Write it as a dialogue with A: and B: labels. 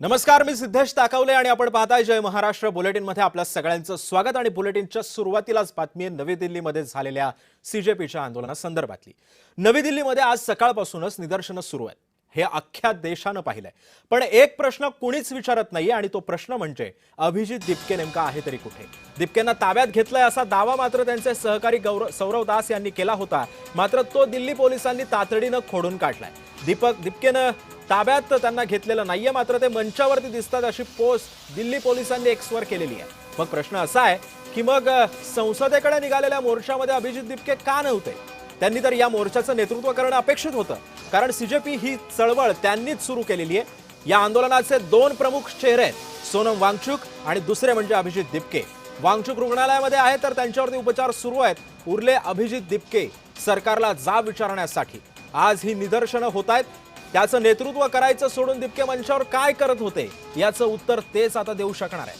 A: नमस्कार, मी सिद्धेश ताकवले आणि आपण पाहताय जय महाराष्ट्र बुलेटिन मध्ये आपल्या सगळ्यांचं स्वागत। आणि बुलेटिनच्या सुरुवातीलाच बातमी नवी दिल्लीमध्ये झालेल्या सीजेपीच्या आंदोलनासंदर्भातली। नवी दिल्लीमध्ये आज सकाळपासूनच निदर्शनं सुरू आहेत। हे अख्ख्या देशानं पाहिलंय, पण एक प्रश्न कुणीच विचारत नाही आणि तो प्रश्न म्हणजे अभिजित दिपके नेमका आहे तरी कुठे। दिपकेंना ताब्यात घेतलंय असा दावा मात्र त्यांचे सहकारी सौरव दास यांनी केला होता, मात्र तो दिल्ली पोलिसांनी तातडीनं खोडून काढलाय। दिपकेनं ताब्यात त्यांना घेतलेलं नाहीये, मात्र ते मंचावरती दिसतात अशी पोस्ट दिल्ली पोलिसांनी एक्सवर केलेली आहे। मग प्रश्न असा आहे की मग संसदेकडे निघालेल्या मोर्चामध्ये अभिजित दिपके का नव्हते? त्यांनी तर या मोर्चाचं नेतृत्व करणं अपेक्षित होतं, कारण सीजेपी ही चळवळ त्यांनीच सुरू केलेली आहे। या आंदोलनाचे दोन प्रमुख चेहरे आहेत, सोनम वांगचुक आणि दुसरे म्हणजे अभिजित दिपके। वांगचुक रुग्णालयामध्ये आहे तर त्यांच्यावरती उपचार सुरू आहेत। उरले अभिजित दिपके सरकारला जाब विचारण्यासाठी। आज ही निदर्शनं होत आहेत। त्याचं नेतृत्व करायचं सोडून दिपके मंचावर काय करत होते याचं उत्तर तेच आता देऊ शकणार आहे।